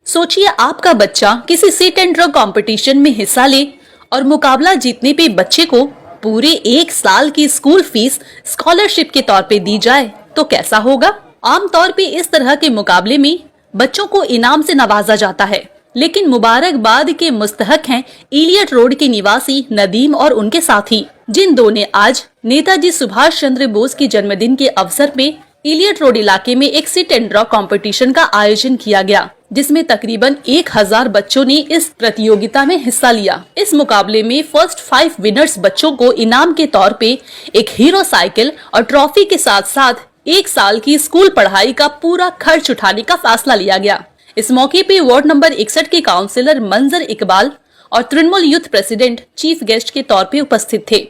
सोचिए आपका बच्चा किसी सीट एंड ड्रॉ कंपटीशन में हिस्सा ले और मुकाबला जीतने पे बच्चे को पूरे 1 साल की स्कूल फीस स्कॉलरशिप के तौर पे दी जाए तो कैसा होगा। आमतौर पे इस तरह के मुकाबले में बच्चों को इनाम से नवाजा जाता है, लेकिन मुबारकबाद के मुस्तहक हैं इलियट रोड के निवासी नदीम और उनके साथी, जिन दो ने आज नेताजी सुभाष चंद्र बोस के जन्मदिन के अवसर पे इलियट रोड इलाके में एक सिट एंड ड्रॉ कंपटीशन का आयोजन किया गया, जिसमें तकरीबन 1000 बच्चों ने इस प्रतियोगिता में हिस्सा लिया। इस मुकाबले में फर्स्ट 5 विनर्स बच्चों को इनाम के तौर पे एक हीरो साइकिल और ट्रॉफी के साथ साथ 1 साल की स्कूल पढ़ाई का पूरा खर्च उठाने का फैसला लिया गया। इस मौके पे वार्ड नंबर 61 के काउंसिलर मंजर इकबाल और Trinamool youth president chief guest के तौर पे उपस्थित थे।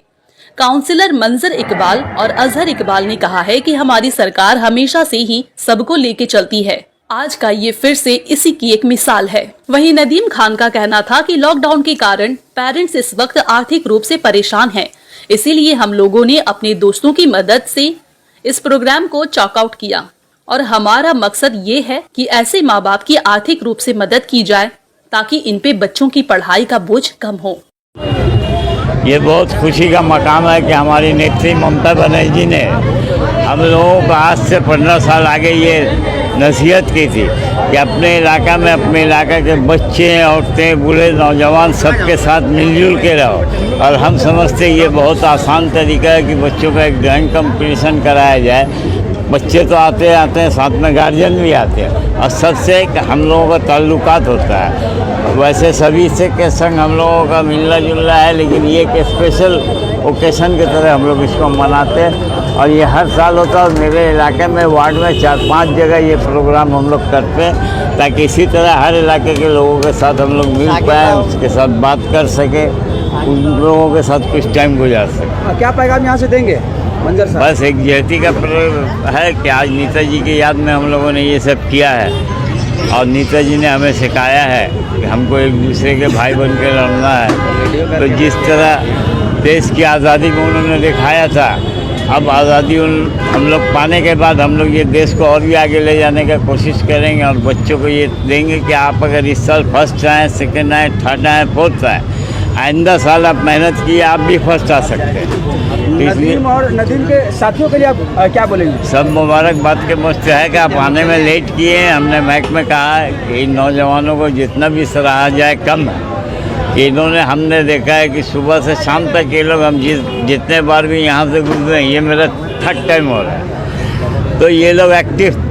काउंसिलर मंजर इकबाल और अजहर इकबाल ने कहा है कि हमारी सरकार हमेशा से ही सबको लेके चलती है। आज का ये फिर से इसी की एक मिसाल है। वहीं नदीम खान का कहना था कि लॉकडाउन के कारण पेरेंट्स इस वक्त आर्थिक रूप से परेशान हैं, इसीलिए हम लोगों ने अपने दोस्तों की मदद से इस प्रोग्राम को चॉकआउट किया और हमारा मकसद ये है कि ऐसे माँ बाप की आर्थिक रूप से मदद की जाए ताकि इन पे बच्चों की पढ़ाई का बोझ कम हो। ये बहुत खुशी का मकाम है कि हमारी नेत्री ममता बनर्जी ने हम लोगों को आज से 15 साल आगे ये नसीहत की थी कि अपने इलाका में अपने इलाका के बच्चे, औरतें, बूढ़े, नौजवान सबके साथ मिलजुल के रहो। और हम समझते ये बहुत आसान तरीका है कि बच्चों का एक ड्राइंग कंपटीशन कराया जाए। बच्चे तो आते हैं, साथ में गार्जियन भी आते हैं और सबसे हम लोगों का ताल्लुकात होता है। वैसे सभी से के संग हम लोगों का मिलना जुलना है, लेकिन ये एक स्पेशल ओकेशन की तरह हम लोग इसको मनाते हैं और ये हर साल होता है। और मेरे इलाके में वार्ड में 4-5 जगह ये प्रोग्राम हम लोग करते हैं ताकि इसी तरह हर इलाके के लोगों के साथ हम लोग मिल पाएँ, उसके साथ बात कर सकें, उन लोगों के साथ कुछ टाइम गुजार सकें। क्या पैगाम यहाँ से देंगे मंजर साहब? बस एक जयती का है कि आज नेताजी की याद में हम लोगों ने ये सब किया है और नेताजी ने हमें सिखाया है कि हमको एक दूसरे के भाई बन के लड़ना है। तो जिस तरह देश की आज़ादी में उन्होंने दिखाया था, अब आज़ादी हम लोग पाने के बाद हम लोग ये देश को और भी आगे ले जाने का कोशिश करेंगे और बच्चों को ये देंगे कि आप अगर इस साल फर्स्ट आए, सेकेंड आए, थर्ड आए, फोर्थ आए, आइंदा साल आप मेहनत किए आप भी फर्स्ट आ सकते हैं। नदीम और नदीम के साथियों के लिए आप क्या बोलेंगे? सब मुबारकबाद के मुझसे है कि आप आने में लेट किए हैं। हमने महक में कहा है कि इन नौजवानों को जितना भी सराहा जाए कम है कि इन्होंने हमने देखा है कि सुबह से शाम तक ये लोग हम जितने बार भी यहाँ से गुजरे, ये मेरा 3rd टाइम हो रहा है। तो ये लोग एक्टिव,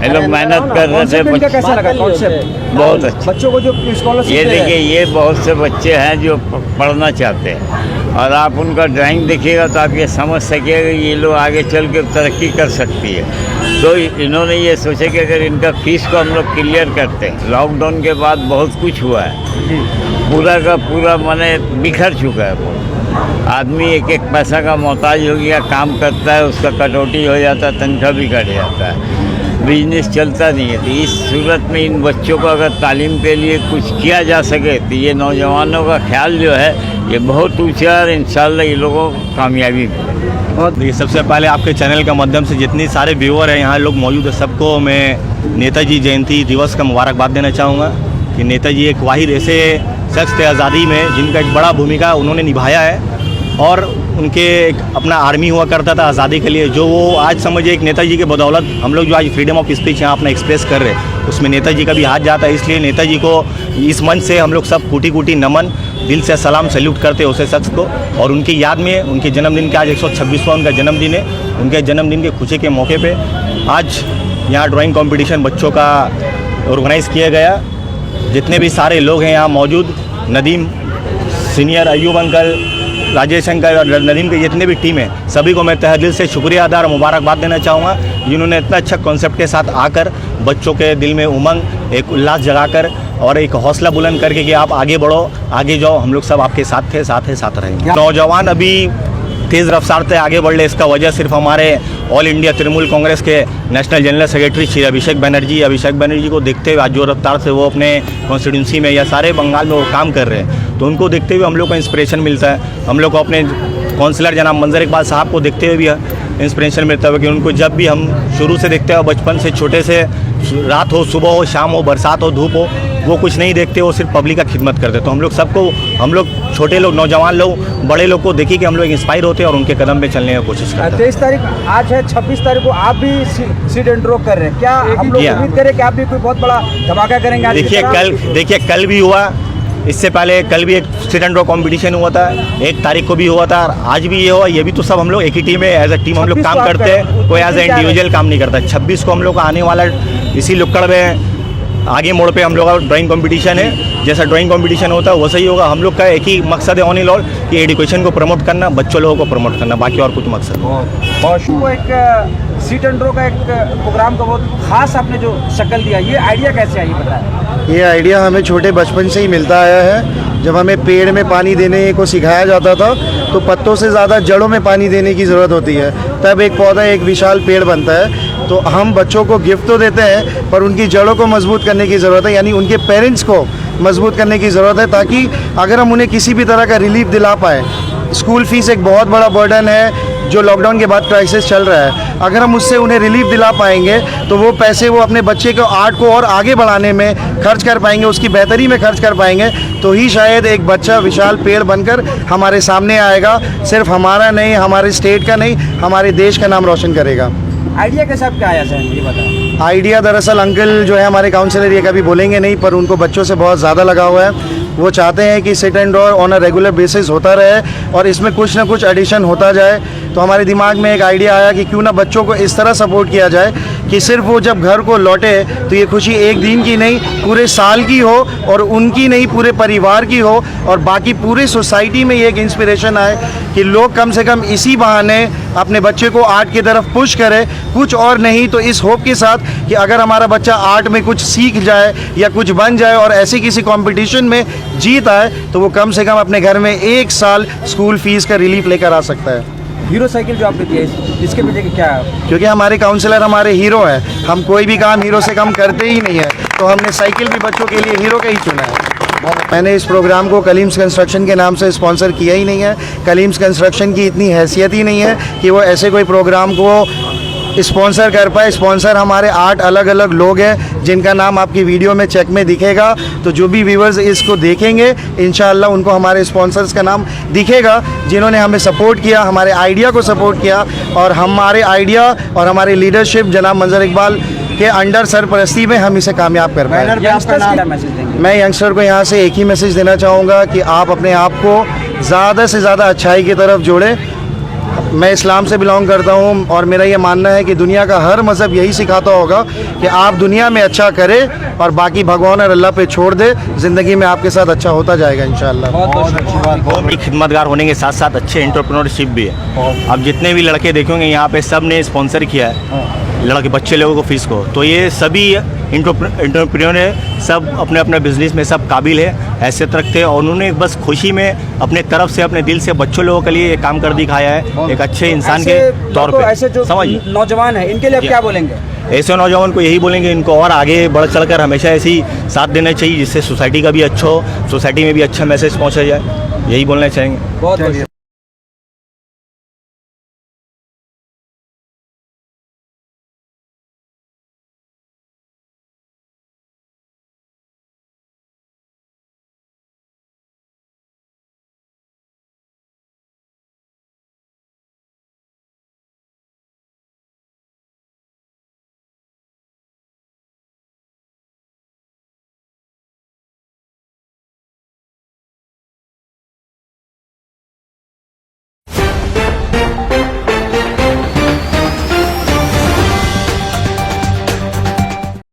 ये लोग मेहनत कर रहे थे। कैसा लगा कॉन्सेप्ट? बहुत अच्छा। बच्चों को जो स्कॉलरशिप ये देखिए, ये बहुत से बच्चे हैं जो पढ़ना चाहते हैं और आप उनका ड्राइंग देखिएगा तो आप ये समझ सकिएगा ये लोग आगे चल के तरक्की कर सकती है। तो इन्होंने ये सोचा कि अगर इनका फीस को हम लोग क्लियर करते हैं। लॉकडाउन के बाद बहुत कुछ हुआ है, पूरा का पूरा माने बिखर चुका है। आदमी एक एक पैसा का मोहताज हो गया, काम करता है, उसका कटौती हो जाता है, तनख्वाह भी कट जाता है, बिजनेस चलता नहीं है। तो इस सूरत में इन बच्चों को अगर तालीम के लिए कुछ किया जा सके तो ये नौजवानों का ख्याल जो है ये बहुत ऊँचा है और इंशाल्लाह ये लोगों को कामयाबी मिले। देखिए, सबसे पहले आपके चैनल के माध्यम से जितनी सारे व्यूअर हैं यहाँ लोग मौजूद है, सबको मैं नेताजी जयंती दिवस का मुबारकबाद देना चाहूँगा कि नेताजी एक वाहिद ऐसे शख्स थे आज़ादी में जिनका एक बड़ा भूमिका उन्होंने निभाया है और उनके एक अपना आर्मी हुआ करता था आज़ादी के लिए, जो वो आज समझिए एक नेताजी के बदौलत हम लोग जो आज फ्रीडम ऑफ स्पीच यहाँ अपना एक्सप्रेस कर रहे हैं उसमें नेताजी का भी हाथ जाता है। इसलिए नेताजी को इस मंच से हम लोग सब कोटि कोटि नमन, दिल से सलाम सैल्यूट करते हैं उस शख्स को। और उनकी याद में उनके जन्मदिन का आज 126वां उनका जन्मदिन है। उनके जन्मदिन के खुशी के मौके पर आज यहाँ ड्राइंग कॉम्पिटिशन बच्चों का ऑर्गेनाइज़ किया गया। जितने भी सारे लोग हैं यहाँ मौजूद, Nadeem senior, Ayub uncle, Rajesh uncle और नदीम के जितने भी टीम है, सभी को मैं तहे दिल से शुक्रिया अदा और मुबारकबाद देना चाहूँगा जिन्होंने इतना अच्छा कॉन्सेप्ट के साथ आकर बच्चों के दिल में उमंग, एक उल्लास जगाकर और एक हौसला बुलंद करके कि आप आगे बढ़ो, आगे जाओ, हम लोग सब आपके साथ थे, साथ रहेंगे। नौजवान अभी तेज़ रफ्तार से आगे बढ़ रहे, इसका वजह सिर्फ हमारे ऑल इंडिया तृणमूल कांग्रेस के national general secretary Shri Abhishek Banerjee को देखते हुए आज जो रफ्तार से वो अपने कॉन्स्टिट्यूंसी में या सारे बंगाल में वो काम कर रहे हैं, तो उनको देखते हुए हम लोग को इंस्पिरेशन मिलता है। हम लोग को अपने काउंसलर जनाब मंजर इकबाल साहब को देखते हुए भी इंस्पिरेशन मिलता है कि उनको जब भी हम शुरू से देखते हैं, बचपन से छोटे से रात हो, सुबह हो, शाम हो, बरसात हो, धूप हो, वो कुछ नहीं देखते, वो सिर्फ पब्लिक का खिदमत करते। तो हम लोग सबको, हम लोग छोटे लोग, नौजवान लोग, बड़े लोग को देखिए कि हम लोग इंस्पायर होते हैं और उनके कदम पे चलने की कोशिश करते हैं। 23 तारीख आज है, 26 तारीख को आप भी सीट एंड ड्रॉ कर रहे हैं, क्या हम लोग उम्मीद करें कि आप भी कोई बहुत बड़ा धमाका करेंगे आज की तरह? देखिए कल भी हुआ, इससे पहले कल भी एक सिट एंड ड्रॉ कॉम्पिटिशन हुआ था, 1 तारीख को भी हुआ था, आज भी ये हुआ। ये भी तो सब हम लोग एक ही टीम है, एज ए टीम हम लोग काम करते हैं, कोई एज ए इंडिविजुअल काम नहीं करता। 26 को हम लोग का आने वाला इसी लुक्कड़ में आगे मोड़ पे हम लोग का ड्राइंग कंपटीशन है। जैसा ड्राइंग कंपटीशन होता है वैसा ही होगा। हम लोग का एक ही मकसद है, ऑन एंड ऑल, कि एजुकेशन को प्रमोट करना, बच्चों लोगों को प्रमोट करना, बाकी और कुछ मकसद नहीं। और वो एक सीट एंड ड्रॉ का एक प्रोग्राम का बहुत खास आपने जो शक्ल दिया, ये आइडिया कैसे आई बताया? ये आइडिया हमें छोटे बचपन से ही मिलता आया है। जब हमें पेड़ में पानी देने को सिखाया जाता था तो पत्तों से ज़्यादा जड़ों में पानी देने की ज़रूरत होती है, तब एक पौधा एक विशाल पेड़ बनता है। तो हम बच्चों को गिफ्ट तो देते हैं पर उनकी जड़ों को मजबूत करने की ज़रूरत है, यानी उनके पेरेंट्स को मजबूत करने की ज़रूरत है, ताकि अगर हम उन्हें किसी भी तरह का रिलीफ दिला पाए। स्कूल फीस एक बहुत बड़ा बर्डन है जो लॉकडाउन के बाद क्राइसिस चल रहा है। अगर हम उससे उन्हें रिलीफ दिला पाएंगे तो वो पैसे वो अपने बच्चे को आर्ट को और आगे बढ़ाने में खर्च कर पाएंगे, उसकी बेहतरी में खर्च कर पाएंगे, तो ही शायद एक बच्चा विशाल पेड़ बनकर हमारे सामने आएगा। सिर्फ हमारा नहीं, हमारे स्टेट का नहीं, हमारे देश का नाम रोशन करेगा। आइडिया कैसे आपका आया सर, ये बताएं। आइडिया दरअसल अंकल जो है हमारे काउंसलर, ये कभी बोलेंगे नहीं पर उनको बच्चों से बहुत ज़्यादा लगा हुआ है। वो चाहते हैं कि sit and draw on a regular basis होता रहे और इसमें कुछ ना कुछ एडिशन होता जाए। तो हमारे दिमाग में एक आइडिया आया कि क्यों ना बच्चों को इस तरह सपोर्ट किया जाए कि सिर्फ वो जब घर को लौटे तो ये खुशी एक दिन की नहीं, पूरे साल की हो, और उनकी नहीं, पूरे परिवार की हो, और बाकी पूरे सोसाइटी में ये एक इंस्पिरेशन आए कि लोग कम से कम इसी बहाने अपने बच्चे को आर्ट की तरफ पुश करें। कुछ और नहीं तो इस होप के साथ कि अगर हमारा बच्चा आर्ट में कुछ सीख जाए या कुछ बन जाए और ऐसे किसी कंपटीशन में जीत आए तो वो कम से कम अपने घर में 1 साल स्कूल फीस का रिलीफ लेकर आ सकता है। हीरो साइकिल जो आपने दिया है, इसके पीछे क्या है? क्योंकि हमारे काउंसलर हमारे हीरो हैं, हम कोई भी काम हीरो से कम करते ही नहीं है, तो हमने साइकिल भी बच्चों के लिए हीरो का ही चुना है। मैंने इस प्रोग्राम को कलीम्स कंस्ट्रक्शन के नाम से स्पॉन्सर किया ही नहीं है। कलीम्स कंस्ट्रक्शन की इतनी हैसियत ही नहीं है कि वो ऐसे कोई प्रोग्राम को स्पॉन्सर कर पाए। स्पॉन्सर हमारे 8 अलग अलग लोग हैं जिनका नाम आपकी वीडियो में चेक में दिखेगा। तो जो भी व्यूवर्स इसको देखेंगे इंशाअल्लाह उनको हमारे स्पॉन्सर्स का नाम दिखेगा, जिन्होंने हमें सपोर्ट किया, हमारे आइडिया को सपोर्ट किया, और हमारे आइडिया और हमारे लीडरशिप जनाब मंजर इकबाल के अंडर सरपरस्ती में हम इसे कामयाब कर पाए। मैं यंगस्टर को यहाँ से एक ही मैसेज देना चाहूँगा कि आप अपने आप को ज़्यादा से ज़्यादा अच्छाई की तरफ जोड़ें। मैं इस्लाम से बिलोंग करता हूँ और मेरा ये मानना है कि दुनिया का हर मज़हब यही सिखाता होगा कि आप दुनिया में अच्छा करें और बाकी भगवान और अल्लाह पे छोड़ दे। ज़िंदगी में आपके साथ अच्छा होता जाएगा इंशाअल्लाह। बहुत खिदमतगार होने के साथ साथ अच्छे एंटरप्रेन्योरशिप भी है। अब जितने भी लड़के देखेंगे यहाँ पे सब ने स्पॉन्सर किया है लड़के बच्चे लोगों को फीस को, तो ये सभी एंटरप्रेन्योर है, सब अपने अपने बिजनेस में सब काबिल है, हैसियत रखते हैं, और उन्होंने बस खुशी में अपने तरफ से अपने दिल से बच्चों लोगों के लिए काम कर दिखाया है एक अच्छे इंसान के तौर पे। ऐसे जो समझिए नौजवान है इनके लिए आप क्या बोलेंगे? ऐसे नौजवान को यही बोलेंगे इनको और आगे बढ़ चढ़कर हमेशा ऐसे ही साथ देना चाहिए, जिससे सोसाइटी का भी अच्छा हो, सोसाइटी में भी अच्छा मैसेज पहुँचा जाए, यही बोलना चाहेंगे। बहुत